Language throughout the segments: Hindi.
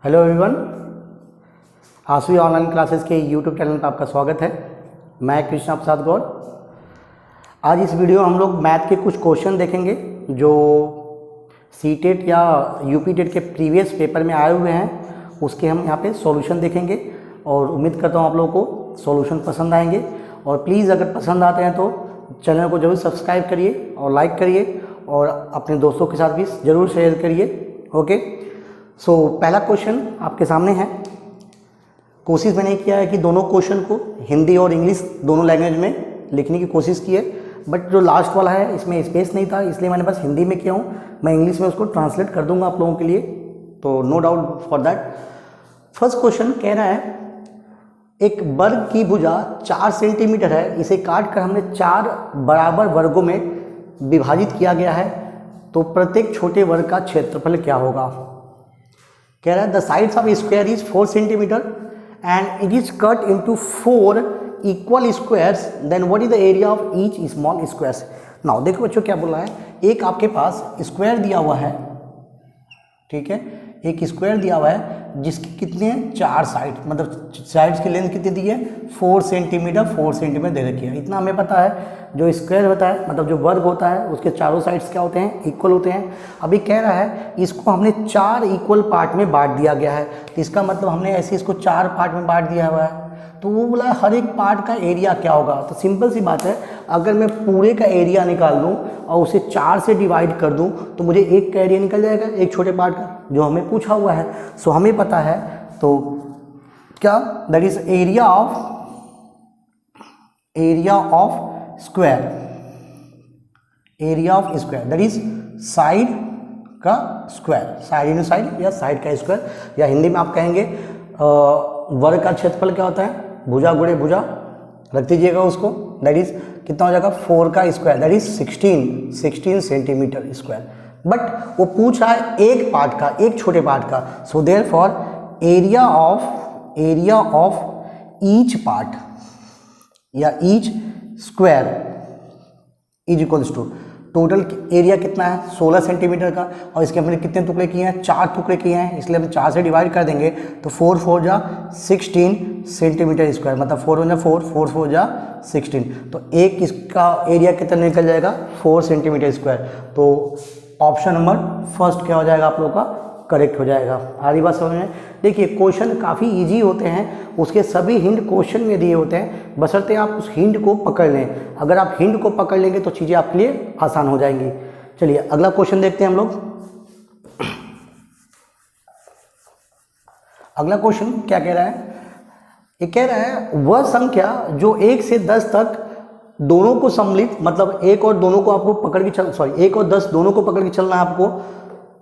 हेलो एवरीवन, आसवी ऑनलाइन क्लासेस के यूट्यूब चैनल पर आपका स्वागत है। मैं कृष्णा प्रसाद गौर। आज इस वीडियो हम लोग मैथ के कुछ क्वेश्चन देखेंगे जो सीटेट या यूपी टेट के प्रीवियस पेपर में आए हुए हैं। उसके हम यहाँ पे सॉल्यूशन देखेंगे और उम्मीद करता हूँ आप लोगों को सॉल्यूशन पसंद आएंगे। और प्लीज़ अगर पसंद आते हैं तो चैनल को जरूर सब्सक्राइब करिए और लाइक करिए और अपने दोस्तों के साथ भी ज़रूर शेयर करिए। ओके, सो पहला क्वेश्चन आपके सामने है। कोशिश मैंने किया है कि दोनों क्वेश्चन को हिंदी और इंग्लिश दोनों लैंग्वेज में लिखने की कोशिश की है, बट जो लास्ट वाला है इसमें स्पेस नहीं था, इसलिए मैंने बस हिंदी में किया हूँ। मैं इंग्लिश में उसको ट्रांसलेट कर दूंगा आप लोगों के लिए, तो no doubt for that. First question कह रहा है एक वर्ग की भुजा 4 सेंटीमीटर है, इसे काट कर हमने 4 बराबर वर्गों में विभाजित किया गया है, तो प्रत्येक छोटे वर्ग का क्षेत्रफल क्या होगा। कह रहा है the sides of square is 4 centimeter and it is cut into 4 equal squares, then what is the area of each small squares. Now देखो बच्चों क्या बोला है, एक आपके पास स्क्वायर दिया हुआ है, ठीक है, एक स्क्वायर दिया हुआ है जिसकी कितने हैं 4 साइड, मतलब साइड्स की लेंथ कितनी दी है 4 सेंटीमीटर 4 सेंटीमीटर दे रखी है। इतना हमें पता है। जो स्क्वायर होता है मतलब जो वर्ग होता है उसके चारों साइड्स क्या होते हैं, इक्वल होते हैं। अभी कह रहा है इसको हमने 4 इक्वल पार्ट में बांट दिया गया है, तो इसका मतलब हमने ऐसे इसको 4 पार्ट में बांट दिया हुआ है। तो वो बोला हर एक पार्ट का एरिया क्या होगा। तो सिंपल सी बात है, अगर मैं पूरे का एरिया निकाल दूं और उसे 4 से डिवाइड कर दूं तो मुझे एक का एरिया निकल जाएगा, एक छोटे पार्ट का, जो हमें पूछा हुआ है। सो हमें पता है तो क्या, that is area of square, area of square that is side का स्क्वायर, साइड इन साइड या साइड का स्क्वायर, या हिंदी में आप कहेंगे वर्ग का क्षेत्रफल क्या होता है, भुजा गुणे भुजा रख दीजिएगा उसको, दैट इज कितना हो जाएगा 4 का square, that is 16 centimetre square. But वो पूछ रहा है एक पार्ट का, एक छोटे पार्ट का। So therefore area of each part या each square is equals to, total area कितना है 16 सेंटीमीटर का, और इसके हमने कितने टुकड़े किए हैं 4 टुकड़े किए हैं, इसलिए हम 4 से डिवाइड कर देंगे तो 4 4 जा 16 सेंटीमीटर स्क्वायर, मतलब 4 1 जा 4 4 4 जा 16, तो एक इसका एरिया कितना निकल जाएगा 4 सेंटीमीटर स्क्वायर। तो ऑप्शन नंबर फर्स्ट क्या हो जाएगा आप लोगों का, करेक्ट हो जाएगा। आ रही बात समझ में। देखिए क्वेश्चन काफ़ी इजी होते हैं, उसके सभी हिंट क्वेश्चन में दिए होते हैं, बशर्ते आप उस हिंट को पकड़ लें। अगर आप हिंट को पकड़ लेंगे तो चीज़ें आपके लिए आसान हो जाएंगी। चलिए अगला क्वेश्चन देखते हैं हम लोग। अगला क्वेश्चन क्या कह रहा है, ये कह रहा है वह संख्या जो 1 से 10 तक दोनों को सम्मिलित, मतलब 1 और दोनों को आपको पकड़ के चल, 1 और 10 दोनों को पकड़ के चलना है आपको,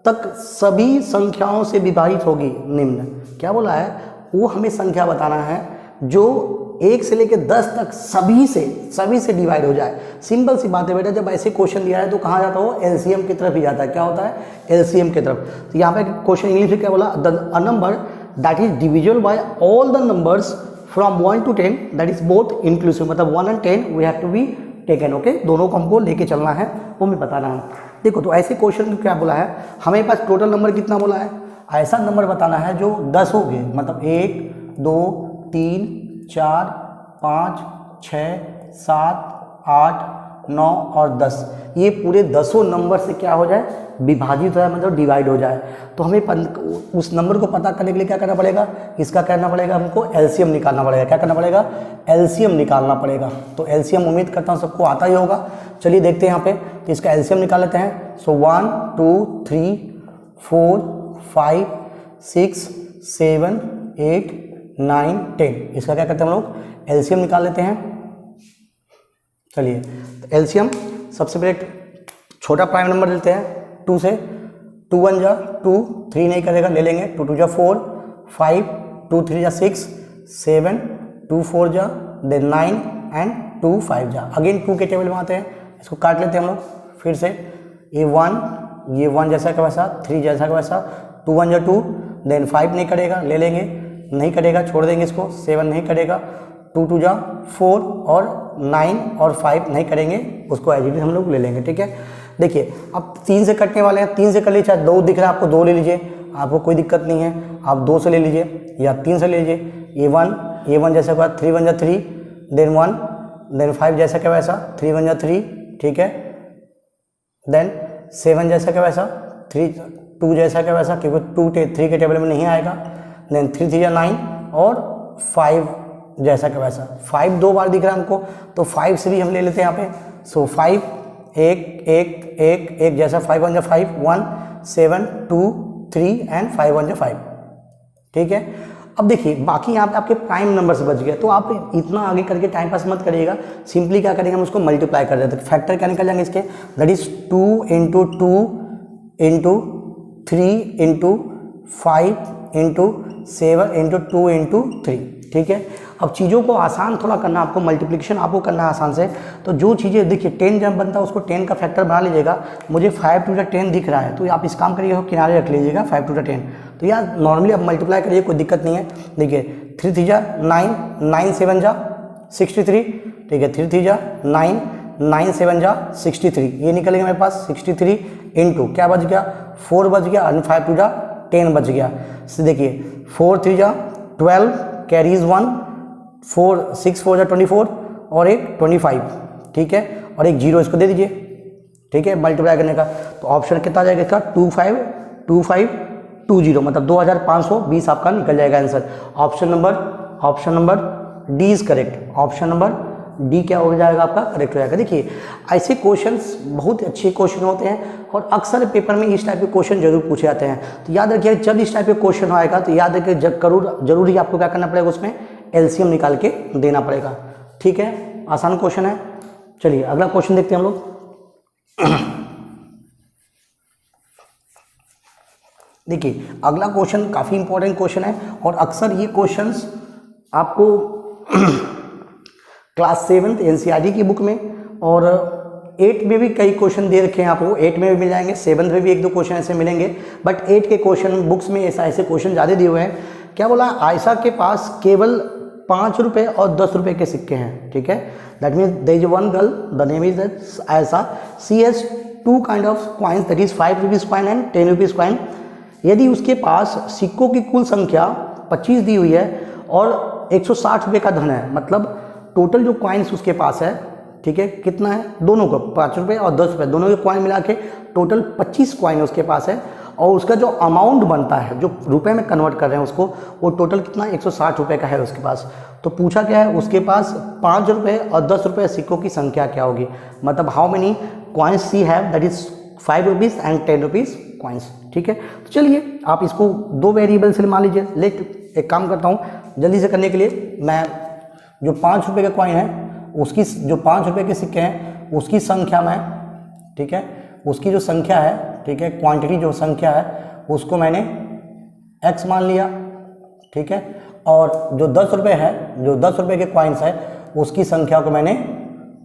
तक सभी संख्याओं से विभाजित होगी निम्न। क्या बोला है, वो हमें संख्या बताना है जो 1 से लेकर 10 तक सभी से डिवाइड हो जाए। सिंपल सी बात है बेटा, जब ऐसे क्वेश्चन दिया है तो कहाँ जाता हो, एलसीएम की तरफ ही जाता है। क्या होता है, एलसीएम की तरफ। तो यहाँ पे क्वेश्चन इंग्लिश में क्या बोला, a number that is divisible by all the numbers from 1 to 10 that is both inclusive, मतलब 1 and 10 we have to be taken. Okay, दोनों को हमको लेके चलना है, वो मैं बताना है। देखो तो ऐसे क्वेश्चन में क्या बोला है, हमें पास टोटल नंबर कितना बोला है, ऐसा नंबर बताना है जो 10 हो गए, मतलब 1 2 3 4 5 6 7 8 9 और 10, ये पूरे 10 नंबर से क्या हो जाए, विभाजित हो जाए, मतलब डिवाइड हो जाए। तो हमें उस नंबर को पता करने के लिए क्या करना पड़ेगा, इसका करना पड़ेगा हमको एलसीएम निकालना पड़ेगा। क्या करना पड़ेगा, एलसीएम निकालना पड़ेगा। तो एलसीएम उम्मीद करता हूँ सबको आता ही होगा। चलिए देखते हैं यहाँ पे, तो इसका एलसीएम निकाल लेते हैं। सो 1 2 3 4 5 6 7 8 9 10, इसका क्या करते हैं हम लोग, एलसीएम निकाल लेते हैं। चलिए तो एलसीएम सबसे पहले छोटा प्राइम नंबर लेते हैं 2 से, 2 1 जा 2, 3 नहीं करेगा, ले लेंगे 2 2 जा 4 5 2 3 जा 6 7 2 4 जा देन 9 एंड 2 5 जा। अगेन 2 के टेबल में आते हैं, इसको काट लेते हैं हम लोग फिर से। ये 1 जैसा का वैसा, 3 जैसा का वैसा, 2 1 जा 2 देन 5 नहीं करेगा, ले लेंगे, नहीं करेगा छोड़ देंगे इसको, 7 नहीं करेगा, 2 2 जा 4 और 9 और 5 नहीं करेंगे, उसको एज इट इज हम लोग ले लेंगे। ठीक है, देखिए अब 3 से कटने वाले हैं, 3 से कर लीजिए, चाहे 2 दिख रहा है आपको 2 ले लीजिए, आपको कोई दिक्कत नहीं है, आप 2 से ले लीजिए या 3 से ले लीजिए। A1 जैसे क्या 3 1 जा 3, देन 1, देन 5 जैसा क्या वैसा 3 1 जा 3, ठीक है, देन 7 जैसा क्या वैसा 3 2 जैसा क्या वैसा, क्योंकि 2 3 के टेबल में नहीं आएगा, देन 3 3 जा 9 और 5 जैसा क्या वैसा। 5 2 बार दिख रहा है हमको, तो 5 से भी हम ले लेते हैं यहाँ पे। सो 5 1 1 1 1 जैसा 5 1 जा 5 1 7 2 3 एंड 5 1 जा 5, ठीक है। अब देखिए बाकी यहाँ पे आपके प्राइम नंबर्स बच गए, तो आप इतना आगे करके टाइम पास मत करिएगा, सिंपली क्या करेंगे हम उसको मल्टीप्लाई कर देते हैं। फैक्टर क्या निकल जाएंगे इसके, that is 2 into 2 into 3 into 5 into 7 into 2 into 3, ठीक है। अब चीज़ों को आसान थोड़ा करना, आपको मल्टीप्लिकेशन आपको करना है आसान से, तो जो चीज़ें देखिए 10 जब बनता है उसको 10 का फैक्टर बना लीजिएगा। मुझे 5 टू 10 दिख रहा है, तो आप इस काम करिएगा, किनारे रख लीजिएगा 5 टू 10, तो यार नॉर्मली आप मल्टीप्लाई करिए, कोई दिक्कत नहीं है। देखिए 3 3 जा 9 9 7 जा 63, ठीक है, 3 3 जा 9 9 7 जा 63, ये निकलेगा मेरे पास 63 इंटू क्या बच गया 4 बच गया और 5 टू जा 10 बच गया। देखिए 4 3 जा 12 कैरीज 1 4 6 4 जा 24 और एक 25, ठीक है, और एक 0 इसको दे दीजिए, ठीक है, मल्टीप्लाई करने का। तो ऑप्शन कितना आ जाएगा इसका 2520, मतलब 2520 आपका निकल जाएगा answer. Option number D is correct, option number D क्या हो जाएगा आपका, करेक्ट हो जाएगा। देखिए ऐसे क्वेश्चंस बहुत अच्छे क्वेश्चन होते हैं और अक्सर पेपर में इस टाइप के क्वेश्चन जरूर पूछे जाते हैं, तो याद रखिए जब इस टाइप के क्वेश्चन आएगा तो याद रखिए जरूर ही आपको क्या करना पड़ेगा, उसमें एलसीएम निकाल के देना पड़ेगा, ठीक है। आसान क्वेश्चन है। चलिए अगला क्वेश्चन देखते हैं हम लोग। देखिए अगला क्वेश्चन काफ़ी इंपॉर्टेंट क्वेश्चन है और अक्सर ये क्वेश्चंस आपको क्लास 7th एनसीईआरटी की बुक में और 8 में भी कई क्वेश्चन दे रखे हैं आपको, 8 में भी मिल जाएंगे, 7th में भी 1-2 क्वेश्चन ऐसे मिलेंगे, बट 8 के क्वेश्चन बुक्स में ऐसे क्वेश्चन ज़्यादा दिए हुए हैं। क्या बोला, आयशा के पास केवल 5 रुपये और 10 रुपये के सिक्के हैं, ठीक है। That means there is one girl, the name is Ayesha, she has 2 kind of coins, that is 5 rupees coin and 10 rupees coin. यदि उसके पास सिक्कों की कुल संख्या 25 दी हुई है और 160 रुपये का धन है, मतलब टोटल जो कॉइन्स उसके पास है, ठीक है, कितना है, दोनों को 5 रुपये और 10 रुपये दोनों के कॉइन मिला के टोटल 25 कॉइन उसके पास है, और उसका जो अमाउंट बनता है जो रुपए में कन्वर्ट कर रहे हैं उसको, वो टोटल कितना 160 रुपये का है उसके पास। तो पूछा क्या है, उसके पास 5 रुपये और 10 रुपये सिक्कों की संख्या क्या होगी, मतलब how many coins she have, that is 5 rupees and 10 rupees coins, ठीक है। तो चलिए आप इसको 2 वेरिएबल से मान लीजिए। लेट एक काम करता हूँ जल्दी से करने के लिए, मैं जो 5 रुपये का कॉइन है उसकी, जो 5 रुपये के सिक्के हैं उसकी संख्या में, ठीक है, उसकी जो संख्या है, ठीक है, क्वांटिटी जो संख्या है उसको मैंने x मान लिया, ठीक है, और जो 10 रुपये है, जो 10 रुपये के कॉइन्स है उसकी संख्या को मैंने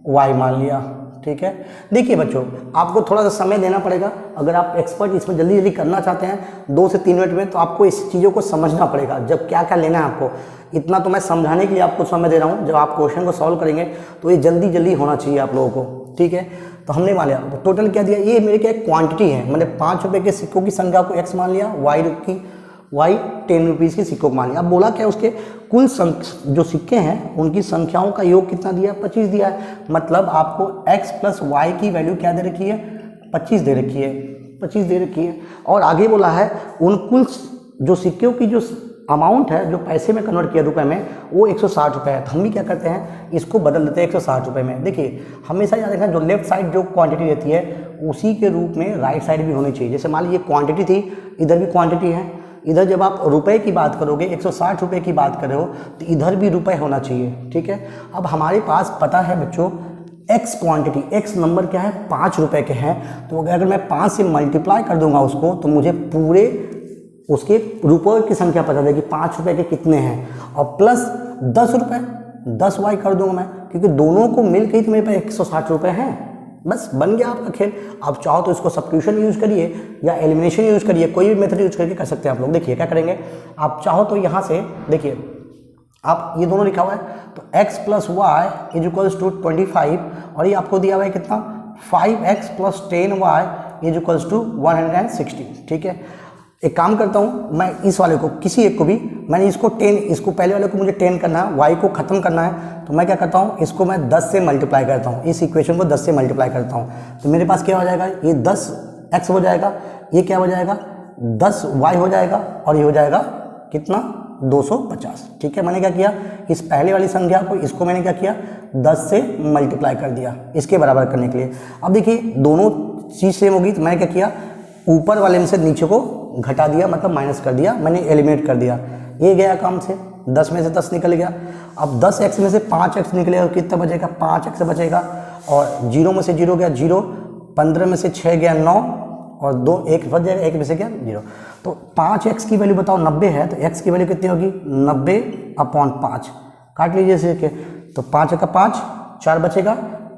y मान लिया, ठीक है। देखिए बच्चों आपको थोड़ा सा समय देना पड़ेगा, अगर आप एक्सपर्ट इसमें जल्दी जल्दी करना चाहते हैं 2 से 3 मिनट में, तो आपको इस चीज़ों को समझना पड़ेगा, जब क्या क्या लेना है आपको। इतना तो मैं समझाने के लिए आपको समय दे रहा हूँ, जब आप क्वेश्चन को सॉल्व करेंगे तो ये जल्दी जल्दी होना चाहिए आप लोगों को, ठीक है। तो हमने मान लिया, तो टोटल क्या दिया, ये मेरे क्या क्वांटिटी है, मतलब 5 रुपये के सिक्कों की संख्या को x मान लिया, y 10 रुपीज़ की सिक्कों को मान लिया। अब बोला क्या, उसके कुल जो सिक्के हैं उनकी संख्याओं का योग कितना दिया, 25 दिया है, मतलब आपको x प्लस वाई की वैल्यू क्या दे रखी है, 25 दे रखी है, 25 दे रखी है। और आगे बोला है उन कुल जो सिक्कों की जो अमाउंट है, जो पैसे में कन्वर्ट किया रुपए में, वो 160 रुपये है। तो हम भी क्या करते हैं, इसको बदल देते हैं 160 रुपये में। देखिए हमेशा याद रखना, जो लेफ्ट साइड जो क्वांटिटी रहती है उसी के रूप में राइट साइड भी होनी चाहिए। जैसे मान लीजिए क्वांटिटी थी, इधर भी क्वांटिटी है, इधर जब आप रुपए की बात करोगे, 160 रुपये की बात कर रहे हो, तो इधर भी रुपए होना चाहिए, ठीक है। अब हमारे पास पता है बच्चों x क्वांटिटी, x नंबर क्या है, 5 रुपये के हैं, तो अगर मैं 5 से मल्टीप्लाई कर दूंगा उसको, तो मुझे पूरे उसके रुपये की संख्या पता चलेगी 5 रुपये के कितने हैं, और प्लस 10 रुपये 10 वाई कर दूंगा मैं, क्योंकि दोनों को मिल के ही तो मेरे पास 160 रुपये हैं। बस बन गया आपका खेल। आप चाहो तो इसको सब्स्टिट्यूशन यूज़ करिए या एलिमिनेशन यूज़ करिए, कोई भी मेथड यूज़ करके कर सकते हैं आप लोग। देखिए क्या करेंगे, आप चाहो तो यहाँ से देखिए, आप ये दोनों लिखा हुआ है, तो x plus y is equals to 25, और ये आपको दिया हुआ है कितना, 5x plus 10y is equals to 160, ठीक है। एक काम करता हूँ, मैं इस वाले को किसी एक को भी, मैंने इसको 10, इसको पहले वाले को मुझे 10 करना है, y को ख़त्म करना है, तो मैं क्या करता हूँ, इसको मैं 10 से मल्टीप्लाई करता हूँ, इस इक्वेशन को 10 से मल्टीप्लाई करता हूँ, तो मेरे पास क्या हो जाएगा, ये 10x हो जाएगा, ये क्या हो जाएगा 10y हो जाएगा, और ये हो जाएगा कितना 250। ठीक है, मैंने क्या किया, इस पहले वाली संख्या को, इसको मैंने क्या किया 10 से मल्टीप्लाई कर दिया इसके बराबर करने के लिए। अब देखिए दोनों चीज़ सेम होगी, तो मैंने क्या किया, ऊपर वाले में से नीचे को घटा दिया, मतलब माइनस कर दिया, मैंने एलिमिनेट कर दिया, ये गया काम से, 10 में से 10 निकल गया। अब 10x में से 5x निकलेगा, कितना बचेगा 5x बचेगा, और 0 में से 0 गया 0, 15 में से 6 गया 9, और 2 1 बच जाएगा, 1 में से क्या 0। तो 5x की वैल्यू बताओ 90 है, तो x की वैल्यू कितनी होगी 90/5, काट लीजिए इसे के, तो 5 का 5, 4 बचेगा,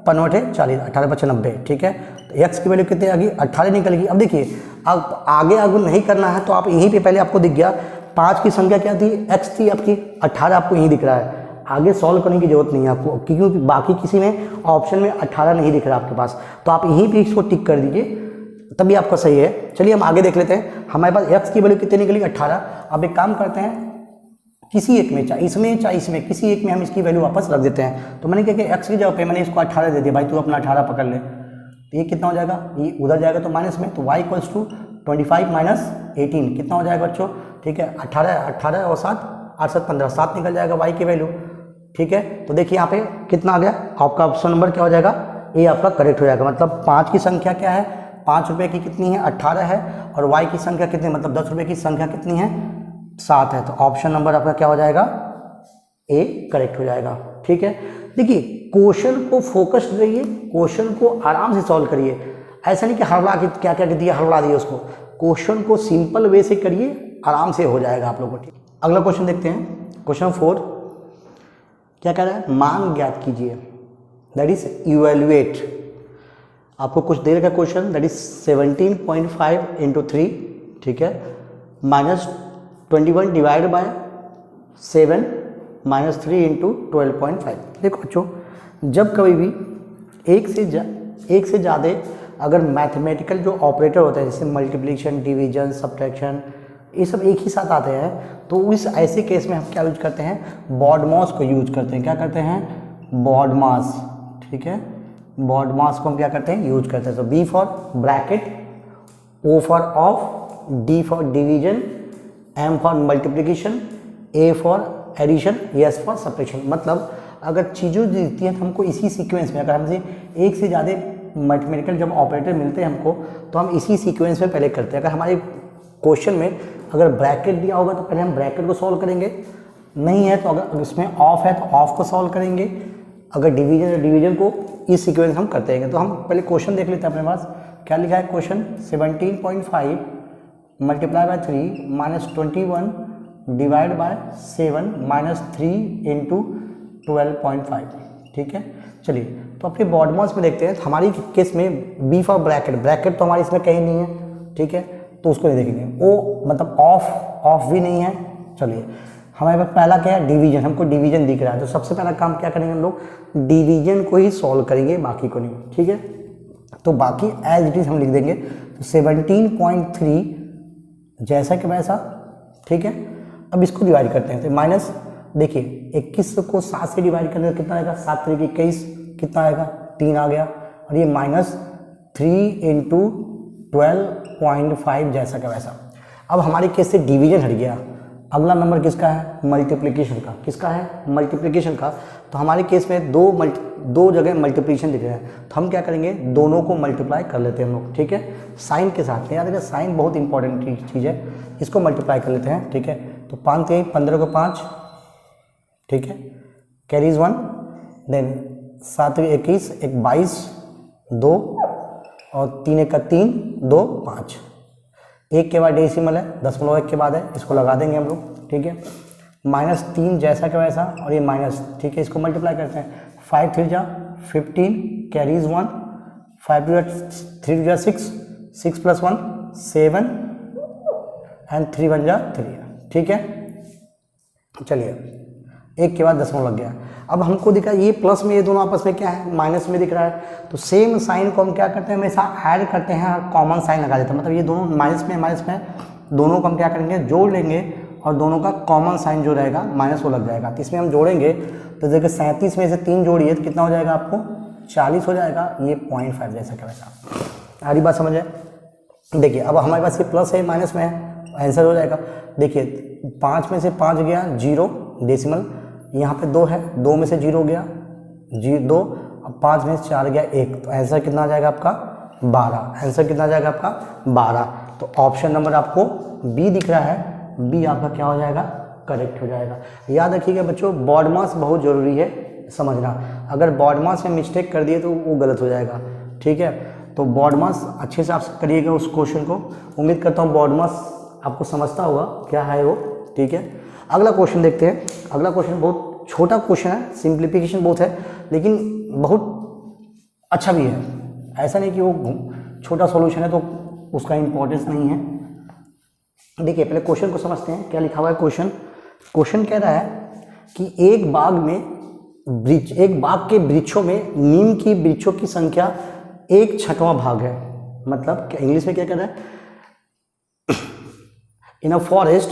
5 40, 18 बचे 90। ठीक है, तो x की वैल्यू कितनी आ गई 18 निकल गई। अब देखिए, अब आगे नहीं करना है, तो आप यहीं पे पहले आपको दिख गया 5 की संख्या क्या थी, x थी आपकी, 18 आपको यहीं दिख रहा है, आगे सॉल्व करने की जरूरत नहीं है आपको, क्योंकि बाकी किसी में ऑप्शन में 18 नहीं दिख रहा आपके पास, तो आप यहीं पे इसको टिक कर दीजिए, तभी आपका सही है। चलिए हम आगे देख लेते हैं, हमारे पास x की वैल्यू कितनी निकली 18। अब एक काम करते हैं, किसी एक में, चाहे इसमें किसी एक में हम इसकी वैल्यू वापस रख देते हैं। तो मैंने क्या किया, x की जगह पे मैंने इसको 18 दे दिया, भाई तू अपना 18 पकड़ ले, तो ये कितना हो जाएगा, ये उधर जाएगा तो माइनस में, तो y = 25 - 18 कितना हो जाएगा बच्चों। ठीक है, 18 और 7 8 7 15, 7 निकल जाएगा y की वैल्यू। ठीक है, तो देखिए यहाँ पे कितना आ गया, आपका ऑप्शन नंबर क्या हो जाएगा, ये आपका करेक्ट हो जाएगा। मतलब 5 की संख्या क्या है, 5 रुपये की कितनी है 18 है, और y की संख्या कितनी, मतलब 10 रुपये की संख्या कितनी है 7 है, तो ऑप्शन नंबर आपका क्या हो जाएगा, ए करेक्ट हो जाएगा। ठीक है, देखिए क्वेश्चन को फोकस्ड रहिए, क्वेश्चन को आराम से सॉल्व करिए, ऐसा नहीं कि हड़बड़ा के क्या क्या दिया हड़बड़ा दिए उसको, क्वेश्चन को सिंपल वे से करिए, आराम से हो जाएगा आप लोगों को। ठीक, अगला क्वेश्चन देखते हैं, क्वेश्चन 4 क्या कह रहा है, मान ज्ञात कीजिए, दैट इज इवैल्यूएट। आपको कुछ देर का क्वेश्चन, दैट इज 17.5 × 3, ठीक है, -21 डिवाइड बाय 7 -3 × 12.5। देखो बच्चों, जब कभी भी एक से ज़्यादा अगर मैथमेटिकल जो ऑपरेटर होते हैं, जैसे मल्टीप्लिकेशन, डिवीजन, सब्ट्रैक्शन, ये सब एक ही साथ आते हैं, तो इस ऐसे केस में हम क्या यूज करते हैं, BODMAS को यूज करते हैं। क्या करते हैं, BODMAS। ठीक है, BODMAS को हम क्या करते हैं, यूज करते हैं। तो B for bracket, O for of, D for division, M for multiplication, A for addition, S for subtraction. मतलब अगर चीज़ों दिखती हैं तो हमको इसी सीक्वेंस में, अगर हमसे एक से ज़्यादा मैथमेटिकल जब ऑपरेटर मिलते हैं हमको, तो हम इसी सीक्वेंस में पहले करते हैं। अगर हमारे क्वेश्चन में अगर ब्रैकेट दिया होगा तो पहले हम ब्रैकेट को सॉल्व करेंगे, नहीं है तो अगर इसमें ऑफ है तो ऑफ को सॉल्व करेंगे, अगर डिवीजन है डिवीजन को इस सीक्वेंस हम करते हैं। तो हम पहले क्वेश्चन देख लेते हैं अपने पास क्या लिखा है। Question 17.5 multiply by 3 -21 divide by 7 -3 × 12.5। ठीक है, चलिए तो अपने BODMAS में देखते हैं। तो हमारी केस में B फॉर ब्रैकेट तो हमारी इसमें कहीं नहीं है, ठीक है, तो उसको नहीं देखेंगे। O मतलब ऑफ भी नहीं है। चलिए हमारे पास पहला क्या है, डिवीजन, हमको डिवीजन दिख रहा है, तो सबसे पहला काम क्या करेंगे हम लोग, डिवीजन को ही सॉल्व करेंगे, बाकी को नहीं। ठीक है, तो बाकी एज इट इज हम लिख देंगे। तो 17.3 जैसा कि वैसा, ठीक है। अब इसको डिवाइड करते हैं, तो माइनस, देखिए 21 को 7 से डिवाइड करने का कितना आएगा, 7 3 21 कितना आएगा, 3 आ गया, और ये -3 × 12.5 जैसा का वैसा। अब हमारे केस से डिवीजन हट गया, अगला नंबर किसका है, मल्टीप्लिकेशन का। किसका है, मल्टीप्लिकेशन का। तो हमारे केस में दो जगह मल्टीप्लिकेशन दिख रहे हैं, तो हम क्या करेंगे, दोनों को मल्टीप्लाई कर लेते हैं हम लोग। ठीक है, साइन के साथ में, याद रखिए साइन बहुत इंपॉर्टेंट चीज़ है, इसको मल्टीप्लाई कर लेते हैं। ठीक है, तो 5 3 15 को 5, ठीक है, कैरीज 1, देन 7 21 1 22 2 और 3 1 3 2 5, 1 के बाद डेसिमल है, 0.1 के बाद है, इसको लगा देंगे हम लोग। ठीक है, -3 जैसा का वैसा, और ये माइनस, ठीक है, इसको मल्टीप्लाई करते हैं। 5 3 जा 15, कैरीज 1, 5 3 जा 6, 6 + 1 7 एंड 3 1 जा 3। ठीक है, चलिए 1 के बाद 0 लग गया। अब हमको दिखा ये प्लस में, ये दोनों आपस में क्या है, माइनस में दिख रहा है, तो सेम साइन को हम क्या करते हैं, हमेशा ऐड करते हैं और कॉमन साइन लगा देते हैं। मतलब ये दोनों माइनस में दोनों को हम क्या करेंगे, जोड़ लेंगे और दोनों का कॉमन साइन जो रहेगा माइनस वो लग जाएगा। तो इसमें हम जोड़ेंगे तो देखिए 37 में से 3 जोड़िए तो कितना हो जाएगा आपको 40 हो जाएगा। ये 0.5 जैसा क्या वैसा, सारी बात समझ है। देखिए अब हमारे पास ये प्लस है माइनस में है, आंसर हो जाएगा। देखिए 5 में से 5 गया 0 डेसिमल, यहाँ पे 2 है, 2 में से 0 गया 2, अब 5 में से 4 गया 1, तो आंसर कितना आ जाएगा आपका 12। आंसर कितना आ जाएगा आपका 12। तो ऑप्शन नंबर आपको बी दिख रहा है, बी आपका क्या हो जाएगा, करेक्ट हो जाएगा। याद रखिएगा बच्चों, बॉड मास बहुत ज़रूरी है समझना, अगर बॉड मास में मिस्टेक कर दिए तो वो गलत हो जाएगा, ठीक है। तो बॉड मास अच्छे से आप करिएगा उस क्वेश्चन को, उम्मीद करता हूँ बॉड मास आपको समझता होगा क्या है वो, ठीक है। अगला क्वेश्चन देखते हैं। अगला क्वेश्चन बहुत छोटा क्वेश्चन है, सिंप्लीफिकेशन बहुत है लेकिन बहुत अच्छा भी है, ऐसा नहीं कि वो छोटा सॉल्यूशन है तो उसका इम्पोर्टेंस नहीं है। देखिए पहले क्वेश्चन को समझते हैं क्या लिखा हुआ है। क्वेश्चन कह रहा है कि एक बाग के वृक्षों में नीम की वृक्षों की संख्या 1/6 भाग है। मतलब इंग्लिश में क्या कह रहा है, इन अ फॉरेस्ट,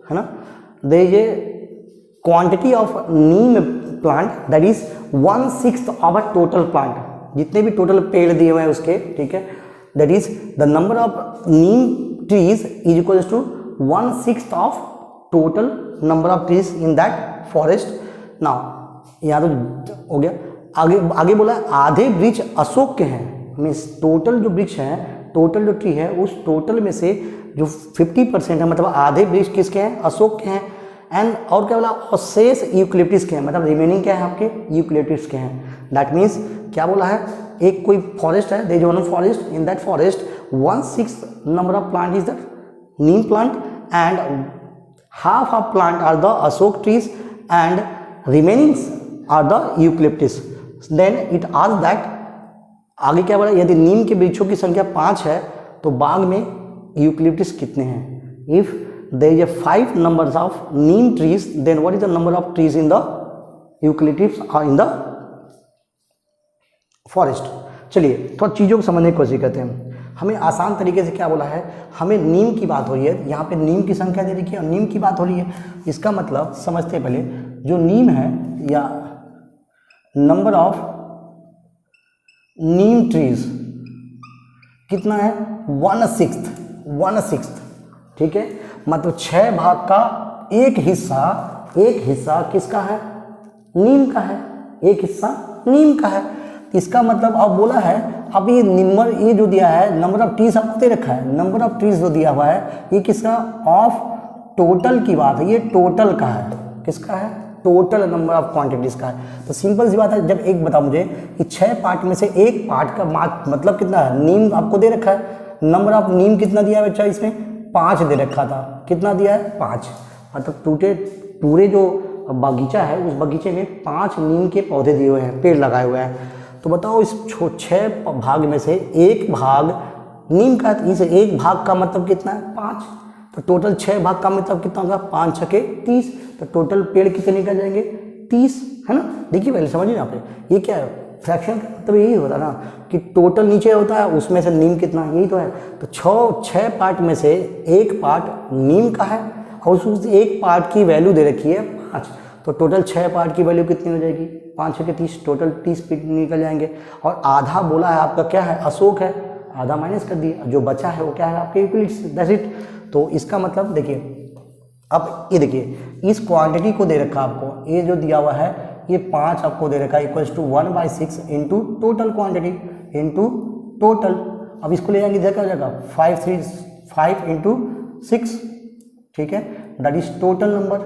है ना, there is a quantity of neem plant that is 1/6 of a total plant, जितने भी टोटल पेड़ दिए हुए हैं उसके, ठीक है, that is the number of neem trees is equal to 1/6 of total number of trees in that forest. Now यहाँ तो हो गया। आगे बोला आधे वृक्ष अशोक के हैं, मीन्स टोटल जो वृक्ष हैं, टोटल जो ट्री है उस टोटल में से जो 50% है, मतलब आधे वृक्ष किसके हैं, अशोक के हैं। एंड और क्या बोला, और शेष यूकलिप्टिस के हैं, मतलब रिमेनिंग क्या है आपके, यूकलिप्टिस के हैं। दैट मीन्स क्या बोला है, एक कोई फॉरेस्ट है, there is one forest, in that forest 1/6 number of plant is the neem plant and half of plant are the ashok trees and remaining are the eucalyptus. Then it asks that आगे क्या बोला, यदि नीम के वृक्षों की संख्या 5 है तो बाग में यूकलिप्टिस कितने हैं। If there is a 5 numbers of neem trees then what is the number of trees in the eucalyptus or in the forest। चलिए थोड़ा चीज़ों को समझने की कोशिश करते हैं। हमें आसान तरीके से क्या बोला है, हमें नीम की बात हो रही है, यहाँ पे नीम की संख्या दे रखी है और नीम की बात हो रही है। इसका मतलब समझते हैं पहले, जो नीम है या नंबर ऑफ नीम ट्रीज कितना है 1/6, ठीक है, मतलब 6 भाग का एक हिस्सा किसका है, नीम का है, एक हिस्सा नीम का है। इसका मतलब अब बोला है, अब ये नंबर, ये जो दिया है नंबर ऑफ ट्रीज आपको दे रखा है, नंबर ऑफ ट्रीज जो दिया हुआ है ये किसका, ऑफ टोटल की बात है, ये टोटल का है, किसका है, टोटल नंबर ऑफ क्वांटिटीज का है। तो सिंपल सी बात है, जब एक बताओ मुझे कि 6 पार्ट में से एक पार्ट का मतलब कितना है, नीम आपको दे रखा है, नंबर ऑफ नीम कितना दिया है बच्चा, इसमें 5 दे रखा था, कितना दिया है 5, मतलब पूरे जो बगीचा है उस बगीचे में 5 नीम के पौधे दिए हुए हैं, पेड़ लगाए हुए हैं। तो बताओ इस 6 भाग में से एक भाग नीम का है, इसे एक भाग का मतलब कितना है 5, तो टोटल 6 भाग का मतलब कितना होगा 5 6 30, तो टोटल पेड़ कितने निकल जाएंगे 30, है ना। देखिए पहले समझिए यहाँ पे, ये क्या है, फ्रैक्शन का मतलब यही होता है ना कि टोटल नीचे होता है उसमें से नीम कितना, यही तो है। तो 6 पार्ट में से एक पार्ट नीम का है और उस एक पार्ट की वैल्यू दे रखी है 5, तो टोटल 6 पार्ट की वैल्यू कितनी हो जाएगी 5 6 30, टोटल 30 पीट निकल जाएंगे। और आधा बोला है आपका क्या है, अशोक है, आधा माइनस कर दिए, जो बचा है वो क्या है आपके यूक्लिड्स, दैट्स इट। तो इसका मतलब देखिए, अब ये देखिए इस क्वांटिटी को दे रखा आपको, ये जो दिया हुआ है ये 5 आपको दे रखा है equals to 1/6 into total quantity into total. अब इसको ले जाएंगे, देखा जाएगा 5 इंटू 6, ठीक है, that is total number,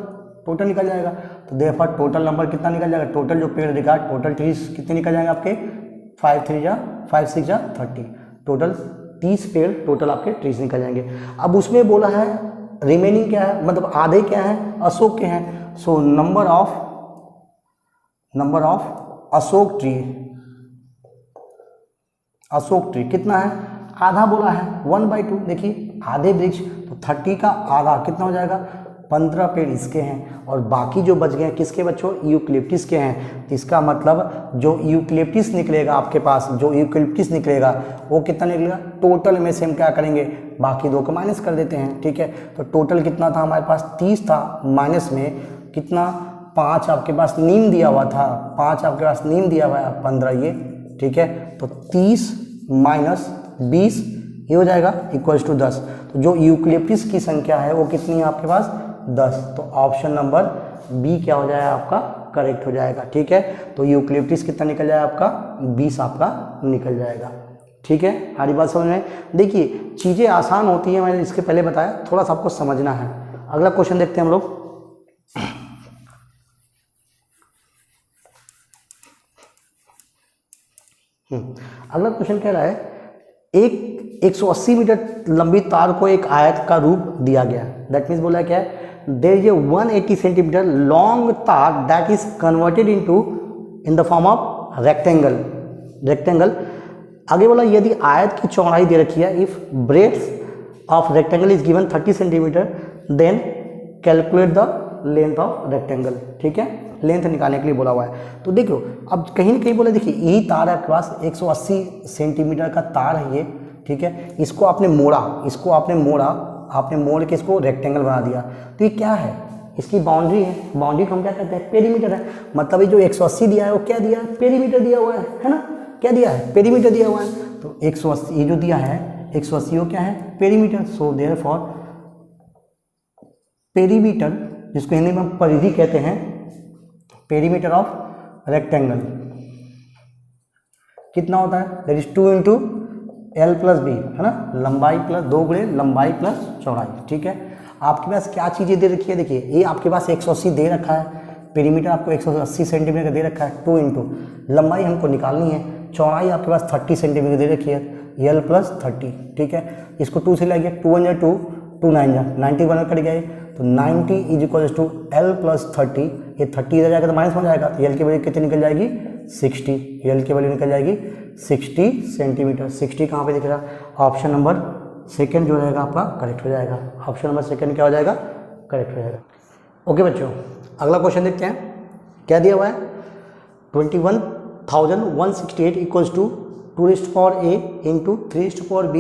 total निकल जाएगा। तो देखो टोटल नंबर कितना निकल जाएगा, टोटल जो पेड़ दिखा, टोटल ट्रीज कितने निकल जाएंगे आपके 5 6 30, टोटल 30 पेड़ टोटल आपके ट्रीज निकल जाएंगे। अब उसमें बोला है रिमेनिंग क्या है, मतलब आधे क्या है, अशोक के हैं। So number of Ashok tree कितना है, आधा बोला है 1/2। देखिए आधे वृक्ष तो 30 का आधा कितना हो जाएगा 15 पेड़ इसके हैं और बाकी जो बच गए किसके बच्चों, यूकलिप्टिस के हैं। तो इसका मतलब जो यूकलिप्टिस निकलेगा आपके पास, जो यूकलिप्टिस निकलेगा वो कितना निकलेगा, टोटल में से हम क्या करेंगे, बाकी 2 को माइनस कर देते हैं। ठीक है, तो टोटल कितना था हमारे पास 30 था, माइनस में कितना 5 आपके पास नीम दिया हुआ था, 5 आपके पास नीम दिया हुआ है, 15 ये। ठीक है, तो 30 माइनस 20 ये हो जाएगा इक्वल्स टू 10। तो जो यूकलिप्टिस की संख्या है वो कितनी है आपके पास, 10। तो ऑप्शन नंबर बी क्या हो जाएगा आपका, करेक्ट हो जाएगा। ठीक है, तो यूकलिप्टिस कितना निकल जाएगा आपका, 20 आपका निकल जाएगा। ठीक है, हमारी बात समझ में। देखिए चीज़ें आसान होती है, मैंने इसके पहले बताया, थोड़ा सा आपको समझना है। अगला क्वेश्चन देखते हैं हम लोग। अगला क्वेश्चन कह रहा है एक 180 मीटर लंबी तार को एक आयत का रूप दिया गया। दैट मीन्स बोला क्या है, there is a 180 centimetre long तार that is converted into in the form of rectangle. आगे बोला यदि आयत की चौड़ाई दे रखी है, if breadth of rectangle is given 30 centimetre then calculate the length of rectangle. ठीक है, लेंथ निकालने के लिए बोला हुआ है। तो देखो अब कहीं ना कहीं बोला, देखिए यही तार है आपके पास 180 सेंटीमीटर का तार है ये। ठीक है, इसको आपने मोड़ा, आपने मोड़ के इसको रेक्टेंगल बना दिया। तो ये क्या है, इसकी बाउंड्री है, बाउंड्री को हम क्या कहते हैं, पेरीमीटर है। मतलब ये जो 180 दिया है वो क्या दिया है, पेरीमीटर दिया हुआ है ना, क्या दिया है, पेरीमीटर दिया हुआ है। तो 180 ये जो दिया है 180 वो क्या है, पेरीमीटर। सो देयरफॉर पेरीमीटर, जिसको हिंदी में हम परिधि कहते हैं, पेरीमीटर ऑफ रेक्टेंगल कितना होता है, that is 2 into L plus B, है ना, लंबाई प्लस 2 गुणे लंबाई प्लस चौड़ाई। ठीक है, आपके पास क्या चीज़ें दे रखी है, देखिए ये आपके पास 180 दे रखा है, पेरीमीटर आपको 180 सेंटीमीटर का दे रखा है, 2 इंटू लंबाई हमको निकालनी है, चौड़ाई आपके पास 30 सेंटीमीटर दे रखी है, एल प्लस 30। ठीक है, इसको 2 से लाइए, 2 1 2, 2 9 90 बना कर गया। तो 90 is equal to L plus 30, ये 30 इधर जाएगा तो माइनस हो जाएगा, तो एल की वैल्यू कितनी निकल जाएगी, 60। एल की वैल्यू निकल जाएगी 60 सेंटीमीटर। 60 कहाँ पे दिख रहा है, ऑप्शन नंबर सेकंड जो रहेगा आपका करेक्ट हो जाएगा। ऑप्शन नंबर सेकंड क्या हो जाएगा, करेक्ट हो जाएगा। ओके बच्चों, अगला क्वेश्चन देखते हैं क्या दिया हुआ है। 21,168 equals to 2⁴ a into 3⁴ b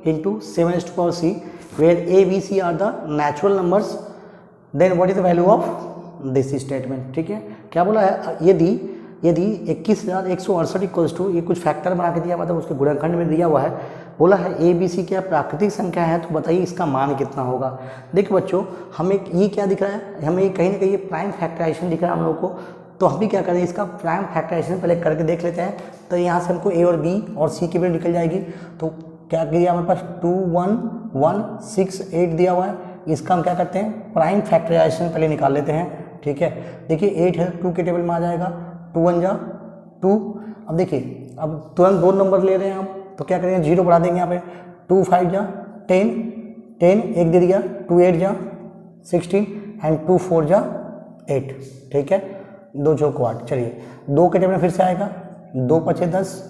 into 7⁴ c where a b c are the natural numbers then what is the value of this statement। ठीक है, क्या बोला है, यदि 21,168 इक्वल्स टू, ये कुछ फैक्टर बना के दिया हुआ था, उसके गुणनखंड में दिया हुआ है, बोला है ए बी सी क्या प्राकृतिक संख्या है, तो बताइए इसका मान कितना होगा। देखो बच्चों, हमें ये क्या दिख रहा है, हमें कहीं ना कहीं ये प्राइम फैक्टराइजेशन दिख रहा है हम लोग को। तो हम भी क्या करें, इसका प्राइम फैक्टराइजेशन पहले करके देख लेते हैं। तो यहाँ से हमको ए और बी और सी की वैल्यू निकल जाएगी। तो क्या दिया हमारे पास, 21,168 दिया हुआ है, इसका हम क्या करते हैं, प्राइम फैक्टराइजेशन पहले निकाल लेते हैं। ठीक है, देखिए 8 है, 2 के टेबल में आ जाएगा, 2 1 जा 2। अब देखिए, अब तुरंत 2 नंबर ले रहे हैं हम, तो क्या करेंगे, 0 बढ़ा देंगे यहाँ पे, 2 5 जा 10, 10 एक दे दिया, 2 8 जा 16 एंड 2 4 जा 8। ठीक है, 2 चौको 8। चलिए 2 के टेबल में फिर से आएगा, 2 5 10,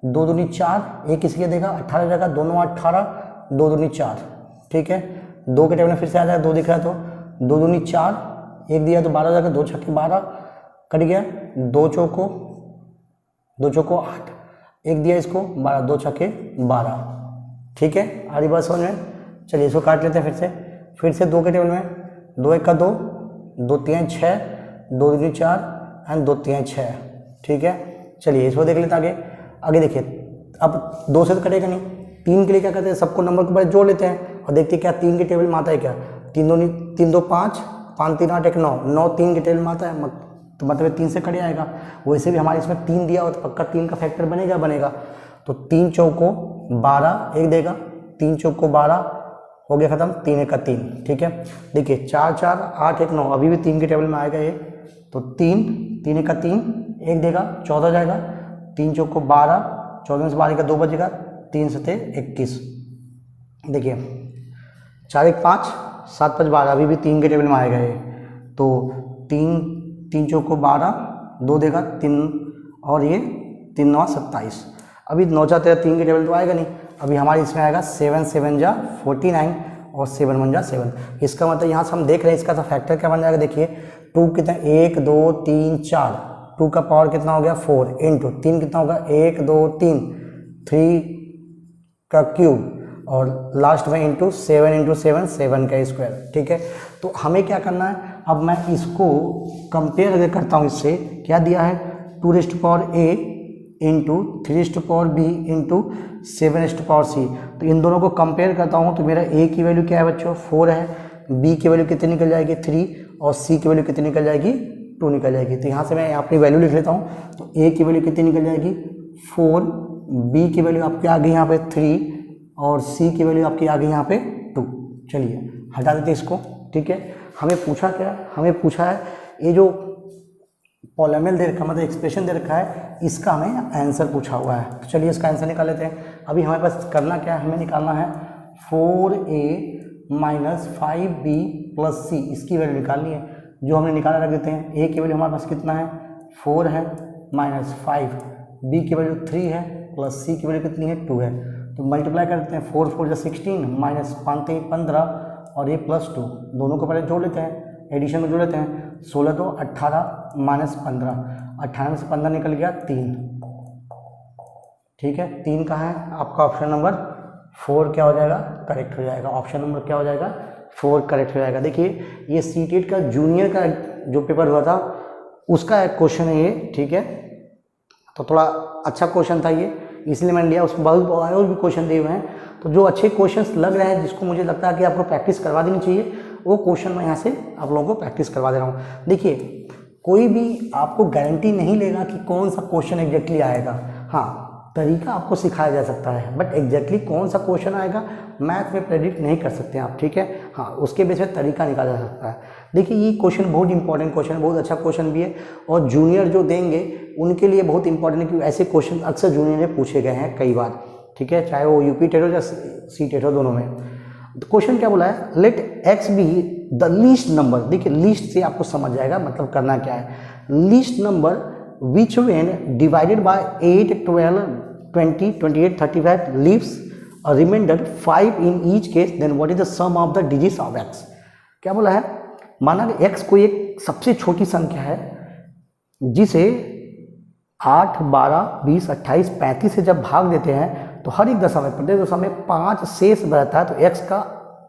2 दूनी 4, एक किसी देगा 18 जाएगा, 2 9 18, 2 दूनी 4। ठीक है, 2 के टेबल में फिर से आ जाएगा, 2 दिख रहा है तो 2 दूनी 4, एक दिया तो 12 जाएगा, 2 छक्के 12 कट गया, 2 चौको 8, एक दिया इसको 12, 2 छक्के 12। ठीक है, आधी बात समझ में। चलिए इसको काट लेते हैं फिर से 2 के टेबल में, 2 1 का 2, 2 3 6, 2 दूनी 4 एंड 2 3 6। ठीक है, चलिए इसको देख लेते हैं आगे देखिए, अब 2 से तो कटेगा नहीं, 3 के लिए क्या करते हैं, सबको नंबर के बाद जोड़ लेते हैं और देखते हैं क्या 3 के टेबल में आता है क्या, 3 2 5, 5 3 8 1 9, 9 3 के टेबल में आता है, तो मतलब 3 से कट जाएगा। वैसे भी हमारे इसमें 3 दिया हो तो पक्का 3 का फैक्टर बनेगा। तो 3 चौको 12 एक देगा, 3 चौको 12 हो गया खत्म, 3 1 का 3। ठीक है, देखिए 4 4 8 1 9, अभी भी 3 के टेबल में आएगा ये, तो 3 3 1 का 3 एक देगा, 14 जाएगा, 3 चौको 12, 14 से 12 का 2 बजेगा, 3 7 21। देखिए 4 1 5, 7 5 12, अभी भी 3 के टेबल में आएगा ये, तो 3 चौको 12, 2 देगा 3 और ये 3 9 27। अभी 9 4 13 3 के टेबल तो आएगा नहीं, अभी हमारे इसमें आएगा 7 7 जा 49, और 7 1 जा 7। इसका मतलब यहाँ से हम देख रहे हैं इसका फैक्टर क्या बन जाएगा, देखिए 2 कितना 1 2 3 4, 2 का पावर कितना हो गया 4 इंटू 3 कितना होगा 1 2 3 3 का क्यूब और लास्ट में इंटू 7 इंटू 7 7 का स्क्वायर। ठीक है, तो हमें क्या करना है, अब मैं इसको कंपेयर अगर करता हूँ इससे, क्या दिया है 2⁴ a into 3⁴ b into 7⁴ c। तो इन दोनों को कंपेयर करता हूँ तो मेरा a की वैल्यू क्या है बच्चों 4 है, b की वैल्यू कितनी निकल जाएगी 3 और c की वैल्यू कितनी निकल जाएगी 2 निकल जाएगी। तो यहाँ से मैं अपनी वैल्यू लिख लेता हूँ, तो a की वैल्यू कितनी निकल जाएगी 4, b की वैल्यू आपकी आ गई यहाँ पे 3 और c की वैल्यू आपकी आ गई यहाँ पे 2। चलिए हटा देते इसको। ठीक है, हमें पूछा क्या, हमें पूछा है ये जो पॉलिनोमियल दे रखा मतलब एक्सप्रेशन दे रखा है, इसका हमें आंसर पूछा हुआ है। तो चलिए इसका आंसर निकाल लेते हैं। अभी हमारे पास करना क्या है, हमें निकालना है 4a minus 5b plus c, इसकी वैल्यू निकालनी है। जो हमने निकाला रख देते हैं, a की वैल्यू हमारे पास कितना है 4 है माइनस 5, b की वैल्यू 3 है प्लस c की वैल्यू कितनी है 2 है। तो मल्टीप्लाई करते हैं, 4 4 16 माइनस 5 3 15 और ये प्लस 2, दोनों को पहले जोड़ लेते हैं, एडिशन में जोड़ लेते हैं। 16 तो 18 माइनस 15, 18 में से 15 निकल गया 3। ठीक है, 3 कहाँ है आपका ऑप्शन नंबर 4 क्या हो जाएगा करेक्ट हो जाएगा। ऑप्शन नंबर क्या हो जाएगा 4 करेक्ट हो जाएगा। देखिए ये सीटेट का जूनियर का जो पेपर हुआ था उसका एक क्वेश्चन है ये। ठीक है, तो थोड़ा अच्छा क्वेश्चन था ये, इसलिए मैंने लिया। उसमें बहुत और भी क्वेश्चन दिए हुए हैं, तो जो अच्छे क्वेश्चंस लग रहे हैं जिसको मुझे लगता है कि आपको प्रैक्टिस करवा देनी चाहिए, वो क्वेश्चन मैं यहाँ से आप लोगों को प्रैक्टिस करवा दे रहा हूँ। देखिए कोई भी आपको गारंटी नहीं लेगा कि कौन सा क्वेश्चन एग्जैक्टली आएगा, हाँ तरीका आपको सिखाया जा सकता है, बट एग्जैक्टली कौन सा क्वेश्चन आएगा मैथ में प्रेडिक्ट नहीं कर सकते आप। ठीक है, हाँ उसके बेस में तरीका निकाला जा सकता है। देखिए ये क्वेश्चन बहुत इंपॉर्टेंट क्वेश्चन है, बहुत अच्छा क्वेश्चन भी है, और जूनियर जो देंगे उनके लिए बहुत इंपॉर्टेंट है, क्योंकि ऐसे क्वेश्चन अक्सर जूनियर में पूछे गए हैं कई बार। ठीक है, चाहे वो यूपी टेट हो या सी टेट हो, दोनों में। तो क्वेश्चन क्या बोला है, let X be the least number. देखिए लीस्ट से आपको समझ जाएगा मतलब करना क्या है। Least number which when divided by 8 12 20 28 35 leaves a reminder 5 in each case, then what is the sum of the digits of X. क्या बोला है, माना कि एक्स कोई एक सबसे छोटी संख्या है जिसे 8 12 20 28 35 से जब भाग देते हैं तो हर एक दशा में प्रत्येक दशा में 5 शेष रहता है। तो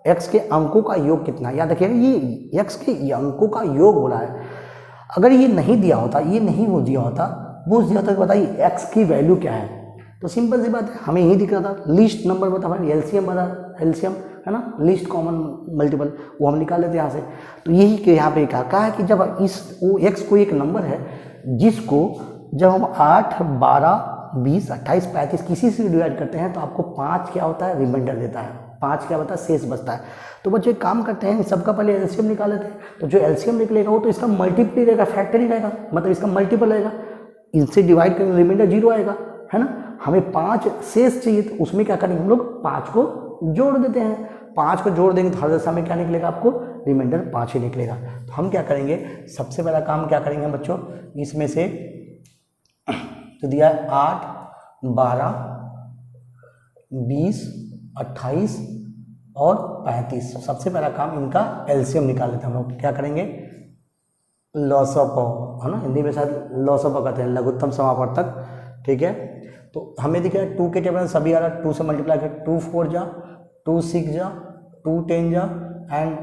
एक्स के अंकों का योग कितना है, याद रखिएगा ये एक्स के अंकों का योग बोला है। अगर ये नहीं दिया होता, ये नहीं वो दिया होता, वो दिया होता, बताइए एक्स की वैल्यू क्या है। तो सिंपल सी बात है, हमें यही दिख रहा था लीस्ट नंबर बता, एलसीएम बता, एलसीएम है ना, लीस्ट कॉमन मल्टीपल, वो हम निकाल लेते हैं यहाँ से। तो यही कि यहाँ पे कहा है कि जब इस वो एक्स को एक नंबर है जिसको जब हम 8 12 20 28 35 किसी से डिवाइड करते हैं तो आपको 5 क्या होता है रिमाइंडर देता है, 5 क्या होता है शेष बचता है। तो बच्चे एक काम करते हैं, सबका पहले एलसीएम निकाल लेते हैं। तो जो एलसीएम निकलेगा वो तो इसका मल्टीपल ही रहेगा, फैक्टर ही रहेगा, मतलब इसका मल्टीपल रहेगा, इनसे डिवाइड करेंगे रिमाइंडर 0 आएगा, है ना। हमें 5 शेष चाहिए, तो उसमें क्या करेंगे हम लोग 5 को जोड़ देते हैं। 5 को जोड़ देंगे तो हर दशा में क्या निकलेगा आपको रिमाइंडर 5 ही निकलेगा। तो हम क्या करेंगे, सबसे पहला काम क्या करेंगे बच्चों, इसमें से तो दिया है 8 12 20 28 और 35। सबसे पहला काम इनका एलसीएम निकाल लेते हैं हम लोग। क्या करेंगे, लॉसअप, है ना, हिंदी में शायद लॉसअप कहते हैं, लघुत्तम समापवर्तक। ठीक है, तो हमें दिख रहा है 2 के टेबल सभी आ रहा है, 2 से मल्टीप्लाई कर, 2 4 जा, 2 6 जा, 2 10 जा एंड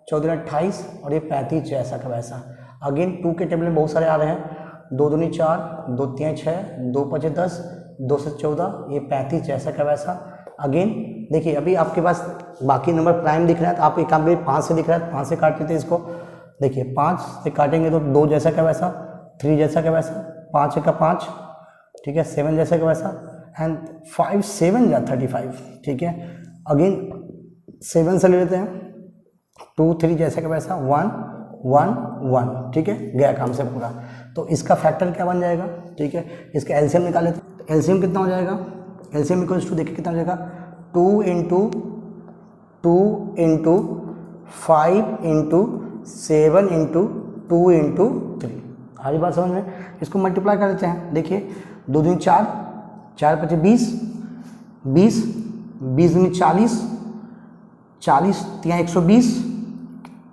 14 28 और ये 35 जैसा का वैसा। अगेन 2 के टेबल में बहुत सारे आ रहे हैं, 2 दूनी 4, 2 3 6, 2 5 10, 2 से 14, ये 35 जैसा का वैसा। अगेन देखिए अभी आपके पास बाकी नंबर प्राइम दिख रहा है, तो आप एक काम करिए 5 से दिख रहा है, 5 से काट लेते हैं इसको। देखिए 5 से काटेंगे तो 2 जैसा का वैसा, 3 जैसा का वैसा, 5 का 5, ठीक है, 7 जैसा का वैसा एंड 5 7 या 35। ठीक है, अगेन 7 से ले लेते हैं, 2 3 जैसा का वैसा, 1 1 1। ठीक है, गया काम से पूरा। तो इसका फैक्टर क्या बन जाएगा, ठीक है, इसका एलसीएम निकाल लेते हैं। तो एलसीएम कितना हो जाएगा, एलसीएम इक्वल्स टू देखिए कितना हो जाएगा, 2 इंटू 5 इंटू 7 इंटू 2 इंटू 3। हमारी बात समझ में, इसको मल्टीप्लाई कर देते हैं। देखिए 2 दूनी 4, 4 5 20, 20 20 दूनी 40, 40 या 120,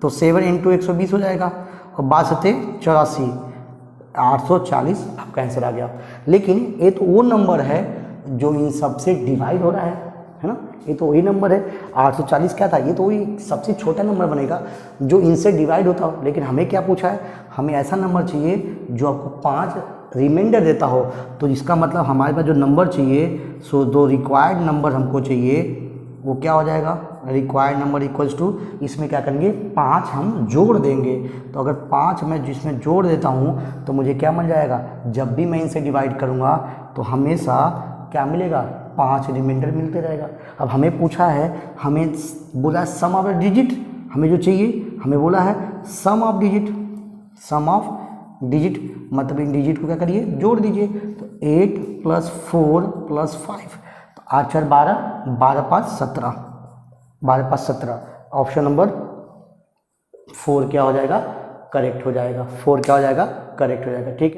तो 7 इंटू 120 हो जाएगा, और 62 840 आपका आंसर आ गया। लेकिन ये तो वो नंबर है जो इन सबसे डिवाइड हो रहा है ना, ये तो वही नंबर है। 840 क्या था, ये तो वही सबसे छोटा नंबर बनेगा जो इनसे डिवाइड होता हो। लेकिन हमें क्या पूछा है, हमें ऐसा नंबर चाहिए जो आपको 5 रिमाइंडर देता हो। तो इसका मतलब हमारे पास जो नंबर चाहिए, सो दो रिक्वायर्ड नंबर हमको चाहिए, वो क्या हो जाएगा, रिक्वायर्ड नंबर इक्वल्स टू, इसमें क्या करेंगे 5 हम जोड़ देंगे। तो अगर 5 मैं जिसमें जोड़ देता हूँ तो मुझे क्या मिल जाएगा, जब भी मैं इनसे डिवाइड करूँगा तो हमेशा क्या मिलेगा, 5 रिमाइंडर मिलते रहेगा। अब हमें पूछा है, हमें बोला सम ऑफ डिजिट, हमें जो चाहिए हमें बोला है sum of digit, sum of digit मतलब इन डिजिट को क्या करिए, जोड़ दीजिए। तो 8 + 4 + 5, तो 8 4 12, 12 5 17, 12 5 17, ऑप्शन नंबर 4 क्या हो जाएगा, करेक्ट हो जाएगा। 4 क्या हो जाएगा, करेक्ट हो जाएगा। ठीक है।